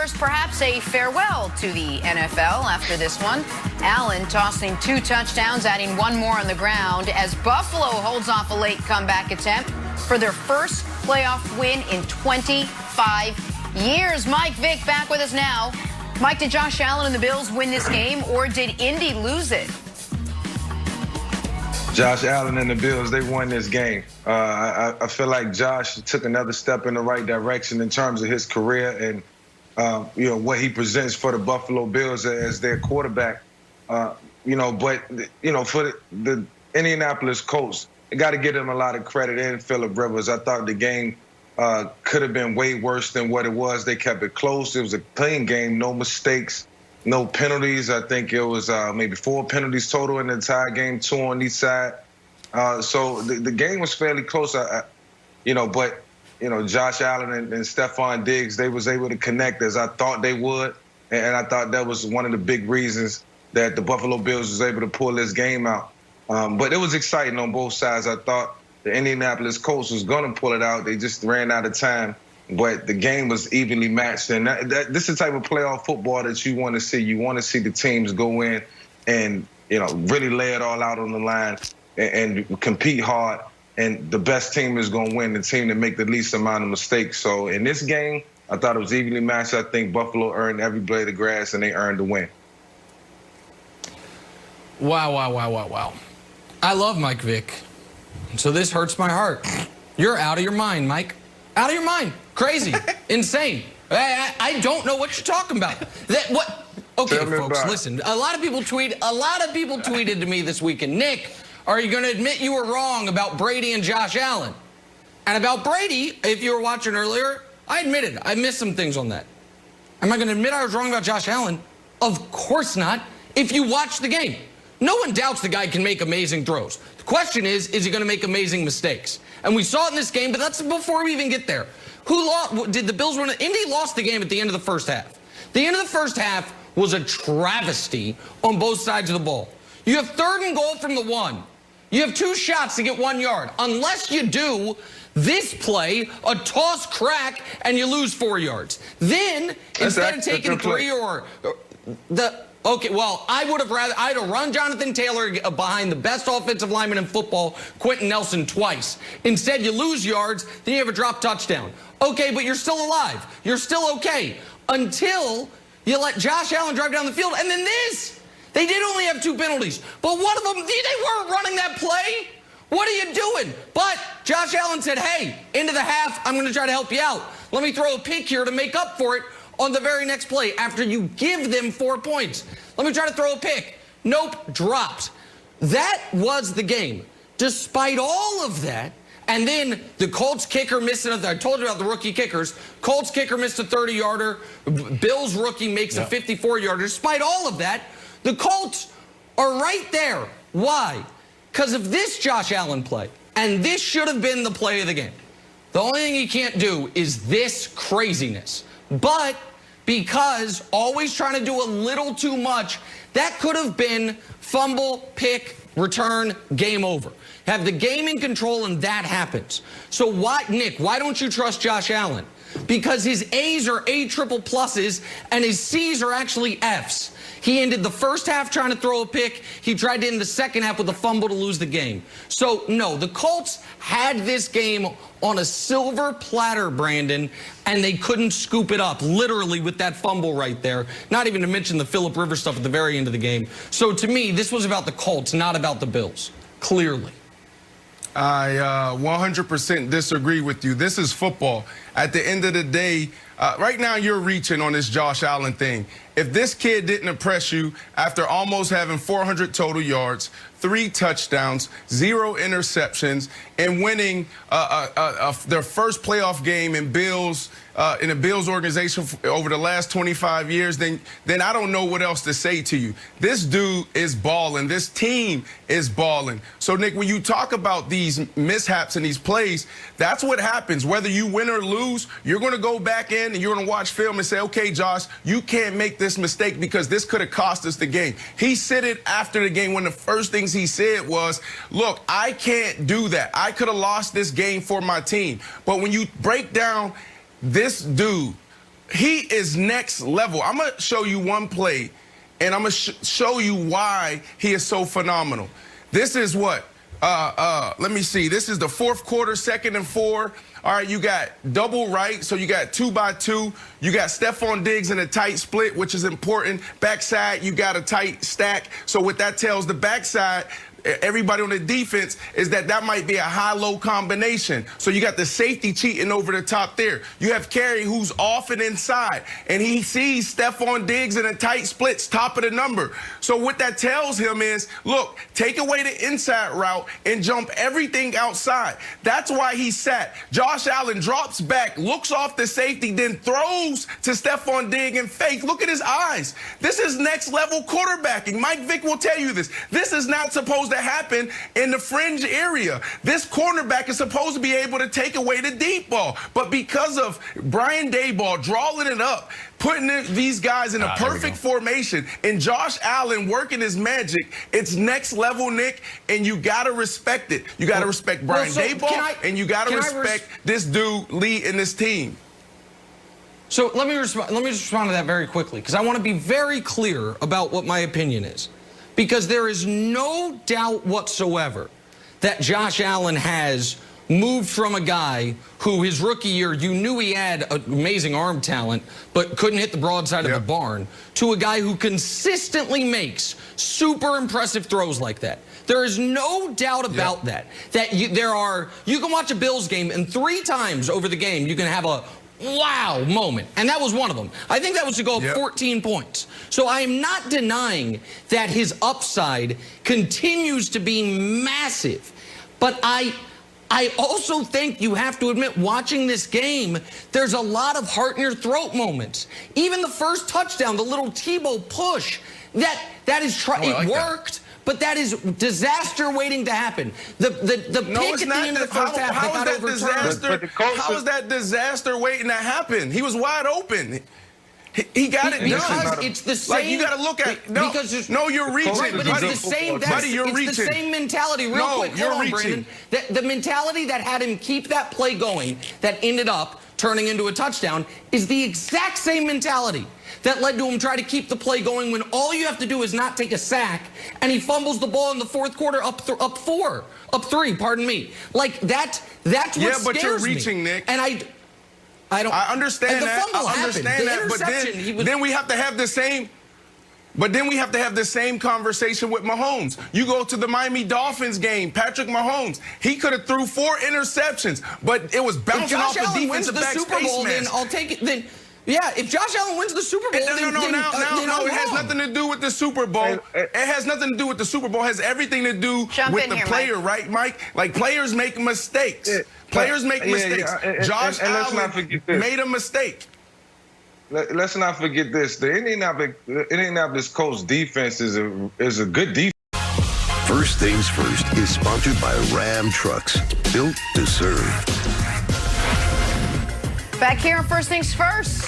Perhaps a farewell to the NFL after this one. Allen tossing 2 touchdowns, adding 1 more on the ground as Buffalo holds off a late comeback attempt for their first playoff win in 25 years. Mike Vick back with us now. Mike, did Josh Allen and the Bills win this game, or did Indy lose it? Josh Allen and the Bills, they won this game. I feel like Josh took another step in the right direction in terms of his career and what he presents for the Buffalo Bills as their quarterback. But for the Indianapolis Colts, you got to give them a lot of credit, and Phillip Rivers. I thought the game could have been way worse than what it was. They kept it close. It was a clean game, no mistakes, no penalties. I think it was maybe 4 penalties total in the entire game, 2 on each side. So the game was fairly close. But Josh Allen and Stephon Diggs, they was able to connect as I thought they would. And I thought that was one of the big reasons that the Buffalo Bills was able to pull this game out. But it was exciting on both sides. I thought the Indianapolis Colts was going to pull it out. They just ran out of time. But the game was evenly matched. And this is the type of playoff football that you want to see. You want to see the teams go in and, really lay it all out on the line and compete hard. And the best team is going to win, the team that make the least amount of mistakes. So in this game, I thought it was evenly matched. I think Buffalo earned every blade of grass, and they earned the win. Wow. I love Mike Vick. So this hurts my heart. You're out of your mind, Mike. Out of your mind. Crazy. Insane. I don't know what you're talking about. Okay, folks, listen. A lot of people tweeted to me this weekend. Nick, are you going to admit you were wrong about Brady and Josh Allen? And about Brady, if you were watching earlier, I admitted I missed some things on that. Am I going to admit I was wrong about Josh Allen? Of course not. If you watch the game, no one doubts the guy can make amazing throws. The question is he going to make amazing mistakes? And we saw it in this game, but that's before we even get there. Who lost? Did the Bills win? Indy lost the game at the end of the first half. The end of the first half was a travesty on both sides of the ball. You have 3rd and goal from the 1. You have 2 shots to get 1 yard. Unless you do this play, a toss crack, and you lose 4 yards. Then, instead of taking 3 I'd have run Jonathan Taylor behind the best offensive lineman in football, Quentin Nelson, twice. Instead, you lose yards, then you have a drop touchdown. Okay, but you're still alive. You're still okay. Until you let Josh Allen drive down the field, and then this. They did only have 2 penalties, but one of them, they weren't running that play. What are you doing? But Josh Allen said, hey, into the half, I'm going to try to help you out. Let me throw a pick here to make up for it on the very next play after you give them 4 points. Let me try to throw a pick. Nope, dropped. That was the game. Despite all of that, and then the Colts kicker missed another. I told you about the rookie kickers. Colts kicker missed a 30-yarder. Bills rookie makes a 54-yarder. Despite all of that, the Colts are right there. Why? Because of this Josh Allen play, and this should have been the play of the game. The only thing he can't do is this craziness. But because always trying to do a little too much, that could have been fumble, pick, return, game over. Have the game in control, and that happens. So why, Nick, why don't you trust Josh Allen? Because his A's are A triple pluses, and his C's are actually F's. He ended the first half trying to throw a pick. He tried to end the second half with a fumble to lose the game. So, no, the Colts had this game on a silver platter, Brandon, and they couldn't scoop it up, literally with that fumble right there. Not even to mention the Phillip Rivers stuff at the very end of the game. So, to me, this was about the Colts, not about the Bills, clearly. I 100% disagree with you. This is football. At the end of the day, right now you're reaching on this Josh Allen thing. If this kid didn't impress you after almost having 400 total yards, 3 touchdowns, 0 interceptions, and winning their first playoff game in the Bills organization over the last 25 years, then I don't know what else to say to you. This dude is balling. This team is balling. So, Nick, when you talk about these mishaps and these plays, that's what happens. Whether you win or lose, you're going to go back in and you're going to watch film and say, okay, Josh, you can't make this mistake because this could have cost us the game. He said it after the game. One of the first things he said was, look, I can't do that. I could have lost this game for my team. But when you break down this dude, he is next level. I'm going to show you one play, and I'm going to show you why he is so phenomenal. This is what? Let me see. This is the fourth quarter, 2nd and 4. All right, you got double right, so you got 2-by-2. You got Stephon Diggs in a tight split, which is important. Backside, you got a tight stack. So what that tells the backside, everybody on the defense, is that might be a high-low combination. So you got the safety cheating over the top there. You have Carey, who's off and inside, and he sees Stephon Diggs in a tight splits, top of the number. So what that tells him is, look, take away the inside route and jump everything outside. That's why he sat. Josh Allen drops back, looks off the safety, then throws to Stephon Diggs and fake. Look at his eyes. This is next-level quarterbacking. Mike Vick will tell you this. This is not supposed to happen in the fringe area. This cornerback is supposed to be able to take away the deep ball. But because of Brian Daboll drawing it up, putting these guys in a perfect formation, and Josh Allen working his magic, it's next level, Nick, and you got to respect it. You got to respect Brian Daboll, and you got to respect this dude leading this team. So let me just respond to that very quickly, because I want to be very clear about what my opinion is. Because there is no doubt whatsoever that Josh Allen has moved from a guy who his rookie year, you knew he had amazing arm talent, but couldn't hit the broadside of the barn, to a guy who consistently makes super impressive throws like that. There is no doubt about that. You can watch a Bills game, and 3 times over the game you can have a wow moment, and that was one of them. I think that was to go up 14 points. So I am not denying that his upside continues to be massive, but I also think you have to admit, watching this game, there's a lot of heart in your throat moments. Even the first touchdown, the little Tebow push, it worked. But that is disaster waiting to happen. The pick at the end of the first half, how is that disaster waiting to happen? He was wide open. He got it because it's the same. Like, you got to look at you're reaching. Right, but it's the same. It's the same mentality. Real quick, hold on, Brandon. The mentality that had him keep that play going, that ended up turning into a touchdown, is the exact same mentality that led to him try to keep the play going when all you have to do is not take a sack, and he fumbles the ball in the fourth quarter up 3, pardon me. Like that's what scares me. But you're reaching, Nick. And I understand that. I understand that. But then we have to have the same. But then we have to have the same conversation with Mahomes. You go to the Miami Dolphins game, Patrick Mahomes. He could have threw 4 interceptions, but it was bouncing off the defensive back's face mask. Then I'll take it. Then. Yeah, if Josh Allen wins the Super Bowl, no, it has nothing to do with the Super Bowl. It has nothing to do with the Super Bowl. It has everything to do with the player, right, Mike? Like, players make mistakes. Players make mistakes. Josh Allen made a mistake. Let's not forget this. The Indianapolis Colts defense is a good defense. First Things First is sponsored by Ram Trucks, built to serve. Back here on First Things First.